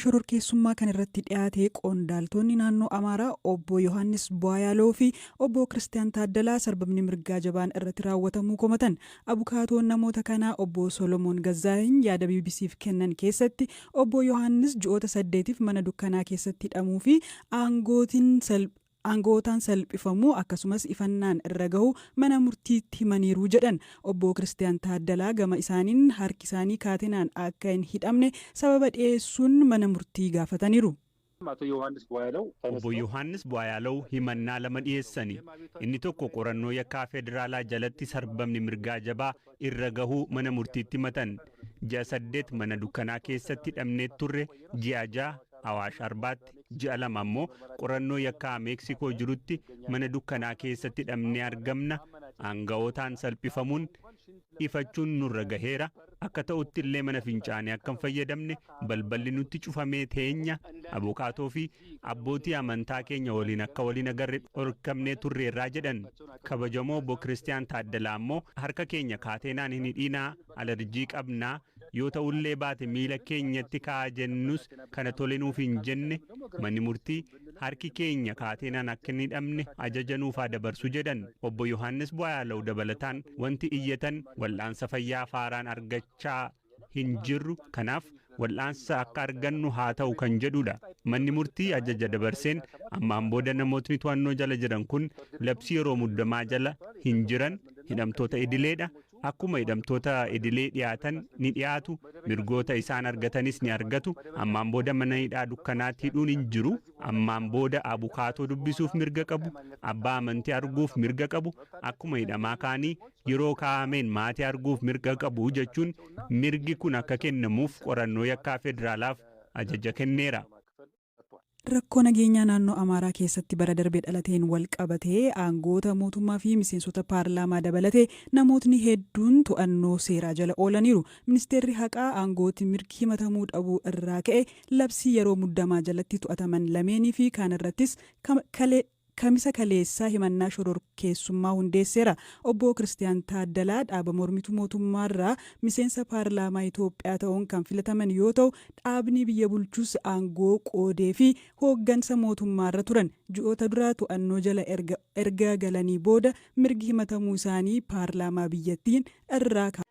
shororkeessummaa kan irratti dhiyaate qondaaltonni naannoo Amaaraa obbo Yohaannis Bu'aayaaloo fi obbo Kiristiyaan Taaddalaa sarbamni mirgaa jabaan irratti raawwatamuu komatan. Abukaatoon namoota kanaa obbo Solomoon Gazzaayin yaada BBCf kennan keessatti obbo Yohaannis ji'oota 8f mana dukkanaa keessatti hidhamuu fi aangootaan salphifamuu akkasumas ifannaan irra gahu mana murtiitti himaniiru jedhan. Obbo Kiristiyaan Taaddalaa gama isaaniin harki isaanii kaatenaan akka hin hidhamne sababa dhiyeessuun mana murtii gaafataniiru. Obbo Yohaannis Bu'aayaaloo himannaa lama dhiyeessani. Inni tokko qorannoo yakkaa federaalaa jalatti sarbamni mirgaa jabaa irra gahuu mana murtiitti himatan. Ji'a 8 mana dukkanaa keessatti hidhamnee turre, ji'a 6 Awaash Arbaatti, ji'a 2 ammoo qorannoo yakkaa Meeksikoo jirutti mana dukkanaa keessatti hidhamnee argamna. Aanga'ootaan salphifamuun ifachuun nurra gaheera. Akka ta'utti illee mana fincaanii akka hin fayyadamne balballi nutti cufamee teenya abukaatoo fi abbootii amantaa keenya waliin akka waliin agarre dhorkamnee turreerraa jedhan. Kabajamoo obbo Kiristiyaan Taaddalaa ammoo harka keenya kaateenaan hin hidhiinaa, alarjii qabnaa, yoo ta'ullee baate miila keenyatti kaa'aa jennus kana tolinuuf hin jenne manni murtii harki keenya kaateenaan akka hin hidhamne ajaja nuufaa dabarsu jedhan. Obbo Yohaannis Bu'aayaaloo dabalataan wanti iyyatan wal'aansa fayyaa faaraan argachaa hin jirru, kanaaf wal'aansa akka argannu haa ta'u kan jedhudha. Manni murtii ajaja dabarseen ammaan booda namootni to'annoo jala jiran kun labsii yeroo muddamaa jala hin jiran, hidhamtoota idileedha. Akkuma hidhamtoota idilee dhiyaatan ni dhiyaatu, mirgoota isaan argatanis ni argatu. Ammaan booda mana hidhaa dukkanaatti hidhuun hin jiru. Ammaan booda abukaatoo dubbisuuf mirga qabu, abbaa amantii arguuf mirga qabu, akkuma hidhamaa kaanii yeroo kaa'ameen maatii arguuf mirga qabu jechuun mirgi kun akka kennamuuf qorannoo yakkaa federaalaaf ajaja kenneera. Rakkoo nageenyaa naannoo Amaaraa keessatti bara darbee dhalateen wal qabatee aangoota mootummaa fi miseensota paarlaamaa dabalatee namootni hedduun to'annoo seeraa jala oolaniiru. Ministeerri haqaa aangooti mirgi himatamuu dhabuu irraa ka'e labsii yeroo muddamaa jalatti to'ataman lameenii fi kaan irrattis kamisa kaleessaa himannaa shororkeessummaa hundeesseera. Obbo Kiristiyaan Taaddalaa dhaaba mormituu mootummaarraa miseensa paarlaamaa Itoophiyaa ta'uun kan filataman yoo ta'u, dhaabni biyya bulchus aangoo qoodee fi hooggansa mootummaarra turan. Ji'oota duraa to'annoo jala erga galanii booda mirgi himatamuu isaanii paarlaamaa biyyattiin irraa kaa'e.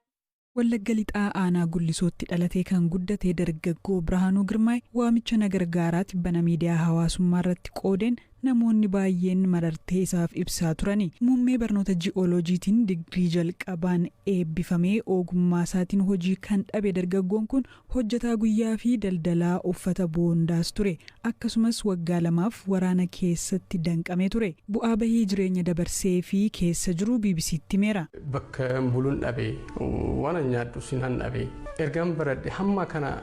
Wallagga lixaa aanaa Gullisootti dhalatee kan guddate dargaggoo Birhaanuu Girmaay waamicha na gargaaraatti bana miidiyaa hawaasummaa irratti qoodeen namoonni baay'een marartee isaaf ibsaa turani. Muummee barnoota ji'ooloojiitiin digrii jalqabaan eebbifamee ogummaa isaatiin hojii kan dhabe dargaggoon kun hojjetaa guyyaa fi daldalaa uffata boondaas ture. Akkasumas waggaa 2f waraana keessatti danqamee ture. Bu'aa bahii jireenya dabarsee fi keessa jiru BBCtti himeera. Bakka buluun dhabe waan nyaadhu sinan dhabe ergaan baradhe hamma kana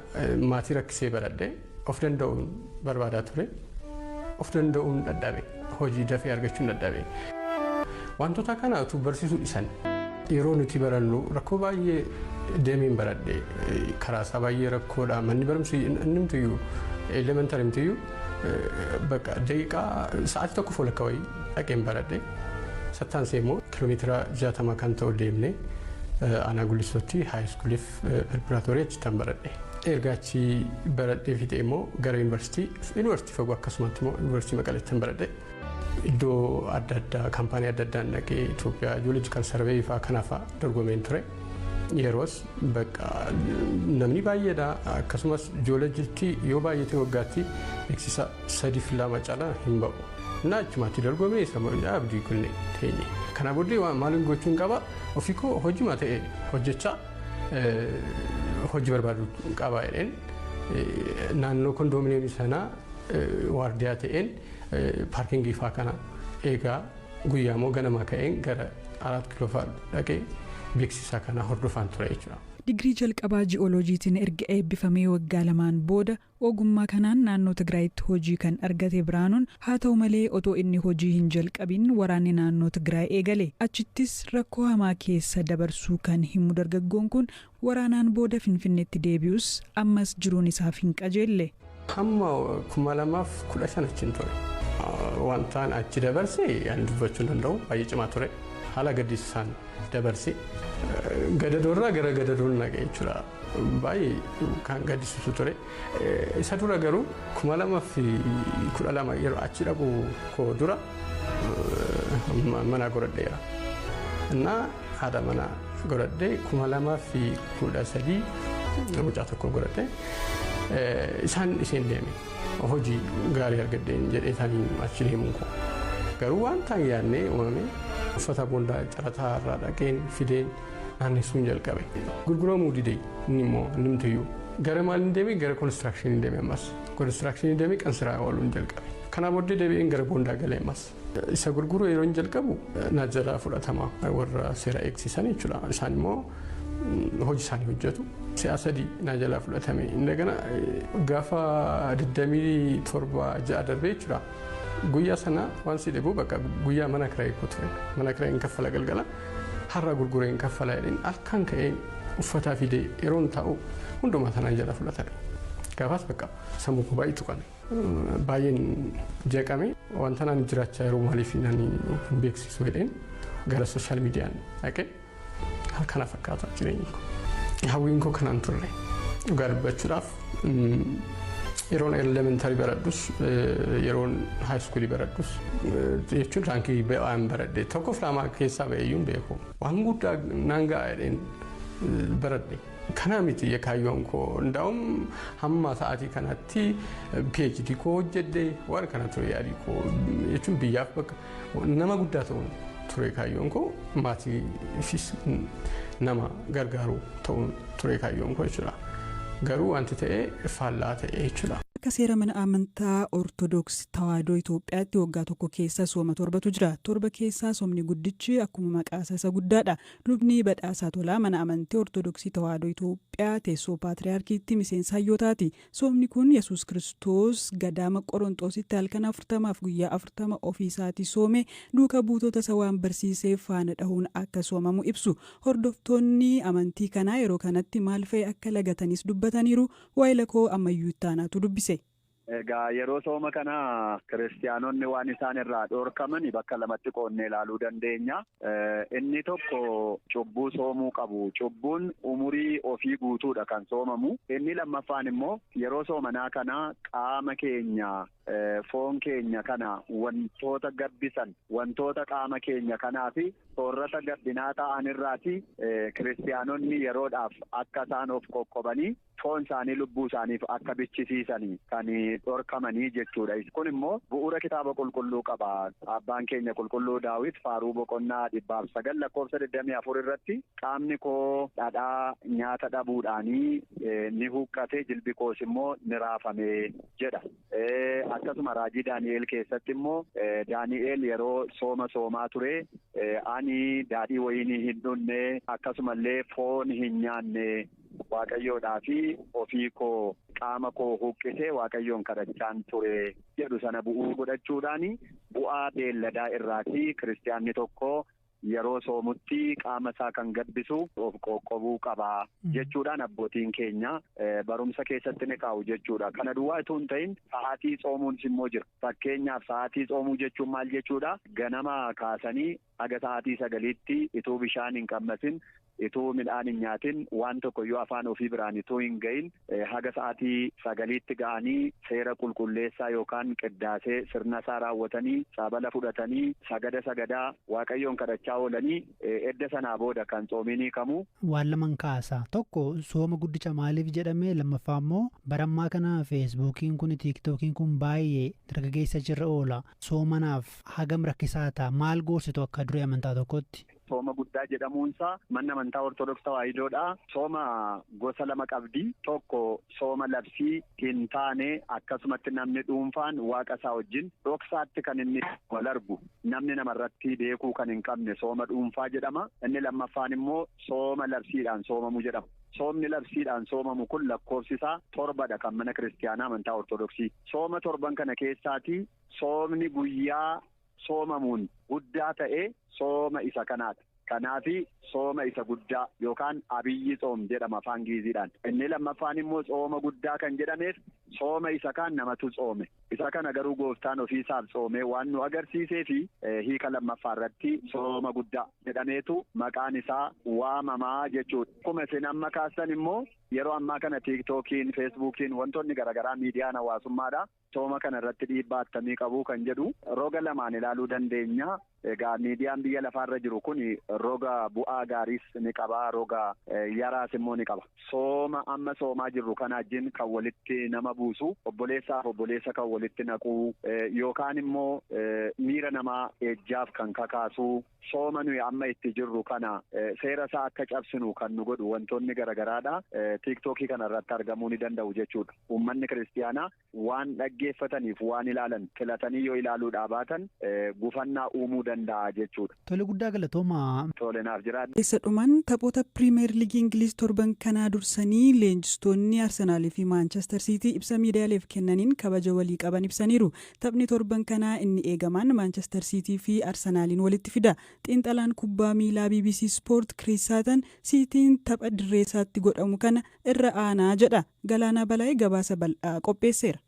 maatii rakkisee baradhe of danda'uun barbaadaa ture. Of danda'uun dadhabe, hojii dafee argachuun dadhabe. Wantoota kana utuu barsiisuu dhiisan yeroo nuti barannu rakkoo baay'ee deemeen baradhe, karaa isaa baay'ee rakkoodha. Manni barumsi innimtuyyuu elementary imtuyyuu bakka daqiiqaa sa'aatii tokko walakkaa wayii dhaqeen baradhe. Sattaansee immoo kiiloomeetira 60 kan ta'u deemne aanaa Gullisootti haayiskuuliif pireparaatoorii achitti baradhe. Ergaachi baradhee fiixee immoo gara yuunivarsiitii fagoo akkasumatti immoo yuunivarsiitii Maqaleetti baradhe. Iddoo adda addaa kaampaanii adda addaan dhaqee Itoophiyaa Jooloojikaal Sarveey fa'aa kanaaf dorgomeen ture. Yeroos bakka namni baay'eedha. Akkasumas jooloojiitti yoo baay'ate waggaatti beeksisa 3-2 caalaa hin ba'u. Naachumatti dorgomee abdii kunne teenye. Kana booddee maaliin gochuun qaba ofii koo hojii ta'e hojjechaa hojii barbaadu qaba jedheen naannoo kondoominiyeemii sanaa waardiyaa ta'een paarkingii fa'aa kana eegaa guyyaa immoo ganama ka'een gara 4 kiiloo fa'aa dhaqee beeksisa kana hordofaan ture jechuudha. Digrii jalqabaa ji'ooloojiitiin erga eebbifamee waggaa 2 booda ogummaa kanaan naannoo Tigraayitti hojii kan argate Birhaanuun haa ta'u malee otoo inni hojii hin jalqabin waraanni naannoo Tigraay eegale. Achittis rakkoo hamaa keessa dabarsuu kan himu dargaggoon kun waraanaan booda Finfinneetti deebi'us ammas jiruun isaaf hin qajeelle. Hamma 2015 achiin ture. Wantaan achi dabarsee ani dubbachuu danda'u baay'ee cimaa ture. haala gaddisiisaan dabarse gadadoorraa gara gadadoon nagee jechuudha. Baay'ee kan gaddisiisu ture. Isa dura garuu 2012 yeroo achi dhaqu koo dura mana godhadheera. Innaa haadha mana godhadhee 2013 mucaa tokko godhadhee isaan isheen deeme. Hojii gaarii argadheen jedhee isaanii achi deemuun koo. Garuu waan ta'an yaadnee uumame uffata boondaa carataa irraa dhaqeen fideen naannessuun jalqabe. Gurguramuu didee inni immoo nimtiyyuu gara maaliin deemee gara konistiraakshiniin deeme ammas. Konistiraakshiniin deemee qansiraa ooluun jalqabe. Kanaa booddee deebi'een gara boondaa galee ammas. Isa gurguruu yeroo hin jalqabu na jalaa fudhatama warra seera eegsisan jechuudha. Isaan immoo hojii isaanii hojjetu. Siyaasadii na jalaa fudhatame. Indagana gaafa 27 darbee jechuudha. Guyyaa sana waan si dhibu bakka guyyaa mana kiraayii ture. Mana kiraayii kaffala galgala. Har'a gurgureen kaffala jedheen halkan ka'ee uffataa fidee yeroon taa'u hundumaa sanaan jala fudhatame. Gaafas bakka sammuu koo baay'ee tuqame. Baay'een jeeqame wanta naan jiraachaa yeroo maaliif naan hin beeksisu jedheen gara sooshaal miidiyaan dhaqee halkana fakkaata jireenyi koo. Hawwiin koo kanaan turre dhugaa dubbachuudhaaf yeroon elementarii baradhus yeroon haayiskuulii baradhus jechuun raankii ba'aan baradhee tokkoof lama keessaa ba'eeyyuun beeku waan guddaa naan ga'a jedheen baradhe. Kana miti kaayyoon koo ndaa'um hamma sa'aatii kanatti PhD koo hojjedhee waan kana ture yaadii koo jechuun biyyaaf bakka nama guddaa ta'uun ture kaayyoon koo maatiifis nama gargaaru ta'uun ture kaayyoon koo jechuudha. Garuu wanti ta'ee faallaa ta'ee jechuudha. Akka seera mana amantaa Ortodoksii Tawaahidoo Itoophiyaatti waggaa tokko keessa sooma 7tu jira. 7 keessaa soomni guddichi akkuma maqaa isa guddaadha. Lubni Badhaasaa Tolaa mana amantii Ortodoksii Tawaahidoo Itoophiyaa teessoo Paatriyaarkiitti miseensa hayyootaati. Soomni kun Yesuus Kiristoos gadaama Qorontoositti halkan 40 fi guyyaa 40 ofiisaatii soome duuka buutota isa waan barsiiseef faana dhahuun akka soomamu ibsu. Hordoftoonni amantii kanaa yeroo kanatti maal fa'i akka lagatanis dubbataniiru. Waa'ila koo ammayyuu ittaanaatu dubbise. Egaa yeroo sooma kana kiristaanonni waan isaan irraa dhorkaman bakka lamatti qoonnee ilaaluu dandeenya. Inni tokko cubbuu soomuu qabu. Cubbuun umurii ofii guutuudha kan soomamu. Inni lammaffaan immoo yeroo soomanaa kana qaama keenya foon keenya kana wantoota gabbisan wantoota qaama keenya kanaa fi soorrata gabbinaa ta'an irraati kiristaanonni yeroodhaaf akka isaan of qoqqobanii foon isaanii lubbuu isaaniif akka bichisiisanii kan dhorkamanii jechuudha. Kun immoo bu'uura kitaaba qulqulluu qaba. Abbaan keenya qulqulluu Daawit faaruu boqonnaa 109 lakkoofsa 24 irratti qaamni koo dhadhaa nyaata dhabuudhaanii ni huqqate jilbi koos immoo ni raafame jedha. Akkasuma raajii Daani'eel keessatti immoo Daani'eel yeroo soomaa ture ani daadhii wayinii hin dhunne akkasumallee foon hin nyaanne waaqayyoodhaa fi ofii koo qaama koo huqqisee waaqayyoon kadhachaan ture jedhu sana bu'uu godhachuudhaan bu'aa beelladaa irraati kiristaanni tokko yeroo soomutti qaama isaa kan gabbisu of qoqqobuu qaba jechuudhaan abbootiin keenya barumsa keessatti ni kaa'u jechuudha. Kana duwwaa itoo hin ta'in sa'aatii soomuunis immoo jira. Fakkeenyaaf sa'aatii soomuu jechuun maal jechuudha? Ganama kaasanii haga sa'aatii 9tti ituu bishaan hin qammasin ituu midhaan hin nyaatin waan tokkoyyuu afaan ofii biraan ituu hin gahin haga sa'aatii 9tti ga'anii seera qulqulleessaa yookaan qiddaasee sirna isaa raawwatanii saabala fudhatanii sagadaa waaqayyoon kadhachaa oolanii edda sanaa booda kan soominii kamuu. Waan laman kaasa tokko sooma guddicha maaliif jedhame lammaffaa immoo barammaa kana feesbuukiin kun tiiktookiin kun baay'ee dargaggeessa jirra oola soomanaaf hagam rakkisaa ta'a maal goositu akka duree amantaa tokkotti. Sooma guddaa jedhamuunsaa manni amantaa Ortodoksii Tawaahidoodha. Sooma gosa lama qabdi. Tokko sooma labsii hin taane akkasumatti namni dhuunfaan waaqa isaa wajjin dhoksaatti kan inni wal argu namni namarratti beekuu kan hin qabne sooma dhuunfaa jedhama. Inni lammaffaan immoo sooma labsiidhaan soomamu jedhama. Soomni labsiidhaan soomamu kun lakkoofsi isaa 7dha kan mana kiristaanaa amantaa Ortodoksii. Sooma 7 kana keessaati soomni guyyaa soomamuun guddaa ta'e sooma isa kanaati. Kanaafi sooma isa guddaa yookaan abiyyi soom jedhama afaan Giiziidhaan. Inni lammaffaan immoo sooma guddaa kan jedhameef sooma isa kaan namatu tsoome. Isa kana garuu gooftaan ofiisaaf tsoome waan nu agarsiisee fi hiika lammaffaa irratti sooma guddaa jedhameetu maqaan isaa waamamaa jechuudha. Akkuma isin amma kaastan immoo yeroo ammaa kana tiiktookiin, feesbuukiin wantoonni garaagaraa miidiyaan hawaasummaadha. Sooma kana irratti dhiibbaa akkamii qabu kan jedhu roga lamaan ilaaluu dandeenya. Egaa miidiyaan biyya lafaarra jiru kun roga bu'aa gaariis ni qaba, roga yaraas immoo ni qaba. Sooma amma soomaa jirru kana wajjin kan walitti nama buusu, obboleessaaf obboleessa kan walitti naqu, yookaan immoo miira namaa ejjaaf kan kakaasu, sooma nuyi amma itti jirru kana seera isaa akka cabsinu kan nu godhu wantoonni garaagaraadha. Tiiktookii kana irratti argamuu ni danda'u jechuudha. Uummanni kiristiyaanaa waan dhaggeeffataniif waan ilaalan filatanii yoo ilaaluudhaa baatan gufannaa uumuu danda'a jechuudha. Tole guddaa galatoomaa. Tole naaf jiraadha. Keessa dhuman taphoota piriimeer liigii Ingiliz torban kanaa dursanii leenjistoonni Arsenaalii fi Maanchestar Siitii ibsa miidiyaaleef kennaniin kabaja walii qaban ibsaniiru. Taphni torban kanaa inni eegamaan Maanchestar Siitii fi Arsenaaliin walitti fida. Xiinxalaan kubbaa miilaa BBC Sport Chris Sutton Siitiin tapha dirree isaatti godhamu kana irra aanaa jedha. Galaanaa Balaayii gabaasa bal'aa qopheesseera.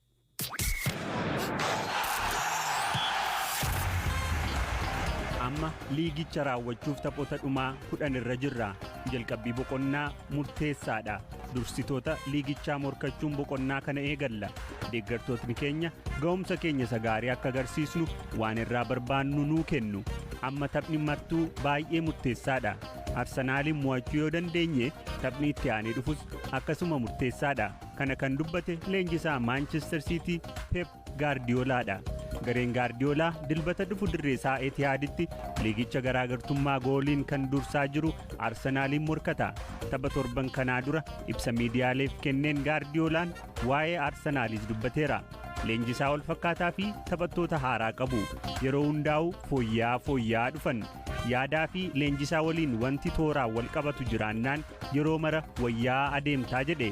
Amma liigicha raawwachuuf taphoota dhumaa 10 irra jirra. Jalqabbii boqonnaa murteessaadha. Dursitoota liigichaa morkachuun boqonnaa kana eegalla. Deeggartootni keenya ga'umsa keenya sagaarii akka agarsiisnu waan irraa barbaannu nuu kennu. Amma taphni martuu baay'ee murteessaadha. Arsenaaliin mo'achuu yoo dandeenye taphni itti aanee dhufus akkasuma murteessaadha. Kana kan dubbate leenjisaa Maanchestar Siitii Pep Gaardiyoolaadha. Gareen Gaardiyoolaa dilbata dhufu dirree isaa Etihaaditti liigicha garaagartummaa gooliin kan dursaa jiru Arsenaaliin morkata. Tapha torban kanaa dura ibsa miidiyaaleef kenneen Gaardiyoolaan waa'ee Arsenaaliis dubbateera. Leenjisaa wal fakkaataa fi taphattoota haaraa qabu. Yeroo hundaa'u fooyya'aa dhufan. Yaadaa fi leenjisaa waliin wanti tooraan wal qabatu jiraannaan yeroo mara wayyaa adeemtaa jedhe.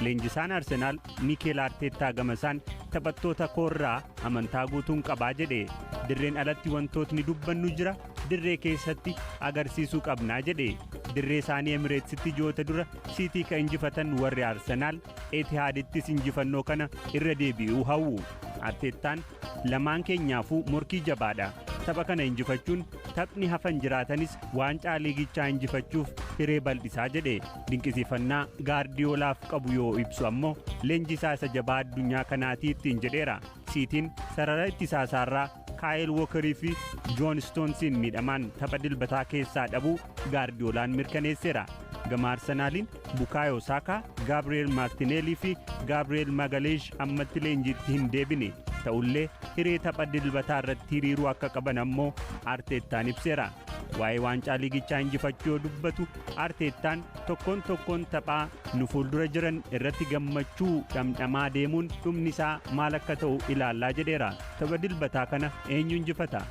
Leenjisaan Arsenaal Mikel Arteetaa gamasaan taphattoota koorraa amantaa guutuun qabaa jedhe. Dirreen alatti wantootni dubbannu jira, dirree keessatti agarsiisuu qabnaa jedhe. Dirree isaanii Emireetsitti ji'oota dura Siitii kan injifatan warri Arsenaal Etihaadittis injifannoo kana irra deebi'uu hawwu. Arteettaan lamaan keenyaafuu morkii jabaadha. Tapha kana injifachuun taphni hafan jiraatanis waancaa liigichaa injifachuuf hiree bal'isaa jedhe. Dinqisiifannaa Gaardiyoolaaf qabu yoo ibsu ammoo leenjisaa isa jabaa addunyaa kanaatii ittiin jedheera. Siitiin sarara ittisaa isaarraa Kaayil Wookarii fi Joon Stoonsiin miidhamaan tapha dilbataa keessaa dhabuu Gaardiyoolaan mirkaneesseera. Gama Arsenaaliin Bukaayo Saakaa, Gaabri'eel Maartineelii fi Gaabri'eel Magaleesh ammatti leenjiitti hin deebine. Ta'ullee hiree tapha dilbataa irratti hiriiruu akka qaban ammoo Arteettaan ibseera. Waa'ee waancaa liigichaa injifachuu yoo dubbatu Arteettaan tokkoon taphaa nu fuuldura jiran irratti gammachuu dhamdhamaa deemuun dhumni isaa maal akka ta'u ilaallaa jedheera. Tapha dilbataa kana eenyu injifata?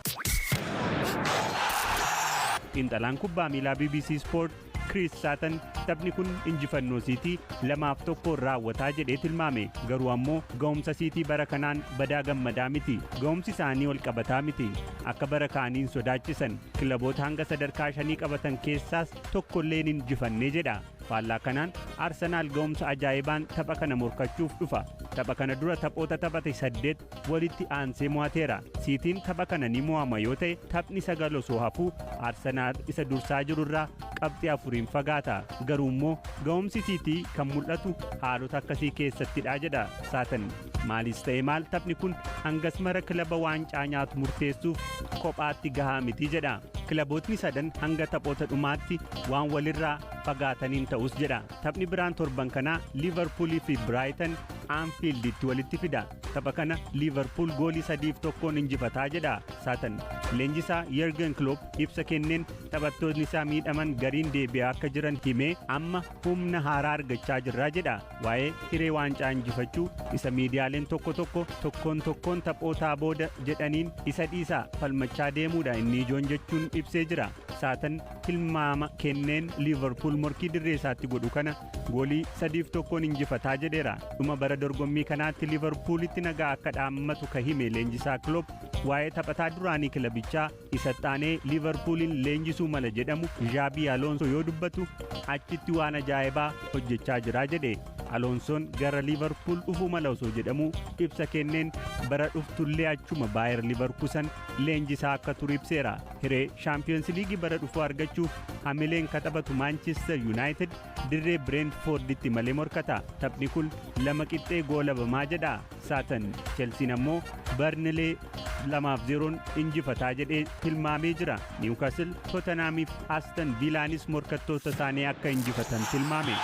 Xiinxalaan kubbaa miilaa BBC Sport Chris Sutton taphni kun injifannoo Siitii 2-1 raawwataa jedhee tilmaame. Garuu ammoo ga'umsa Siitii bara kanaan badaa gammadaa miti. Ga'umsi isaanii ol qabataa miti. Akka bara kaaniin sodaachisan kilaboota hanga sadarkaa 5 qabatan keessaas tokkollee hin injifannee jedha. Faallaa kanaan Arsenaal ga'umsa ajaa'ibaan tapha kana morkachuuf dhufa. Tapha kana dura taphoota taphate 8 walitti aansee mo'ateera. Siitiin tapha kana ni mo'ama yoo ta'e taphni 9 osoo hafuu Arsenaal isa dursaa jirurraa qabxii 4 fagaata. Garuu immoo ga'umsi Siitii kan mul'atu haalota akkasii keessattidha jedha Sutton. Maalis ta'e maal taphni kun hangas mara kilaba waancaa nyaatu murteessuuf kophaatti gahaa miti jedha. Kilabootni 3 hanga taphoota dhumaatti waan walirraa fagaataniin ta'us jedha. Taphni biraan torban kanaa Liverpoolii fi Brighton Anfielditti walitti fida. Tapha kana Liverpool goolii 3-1 injifataa jedha Sutton. Leenjisaa Jurgen Klopp ibsa kenneen taphattoonni isaa miidhaman gariin deebi'aa akka jiran himee amma humna haaraa argachaa jirraa jedha. Waa'ee hiree waancaa injifachuu isa miidiyaaleen tokkoon taphootaa booda jedhaniin isa dhiisaa falmachaa deemuudha inni ijoon jechuun ibsee jira. Sutton tilmaama kenneen Liverpool morkii dirree isaatti godhu kana goolii 3-1 injifataa jedheera. Dhuma bara dorgommii kanaatti Liverpoolitti nagaa akka dhaammatu ka hime leenjisaa Klopp waa'ee taphataa duraanii kilabichaa isa taanee Liverpoolin leenjisuu mala jedhamu Xabi Alonso yoo dubbatu achitti waan ajaa'ibaa hojjechaa jira jedhe. Aloonsoon gara Liverpool dhufuu mala osoo jedhamu ibsa kenneen bara dhuftullee achuma Baayer Liverkusen leenjisaa akka turu ibseera. Hiree Champions League bara dhufu argachuuf hamileen katabatu Manchester United dirree Brentforditti malee morkata. Taphni kun 2-0 goolabamaa jedha. Saatan Chelsea ammoo Burnley 2-0 injifataa jedhee tilmaamee jira. Newcastle Tottenhamiif Aston Villaanis morkattoota isaanii akka injifatan tilmaame.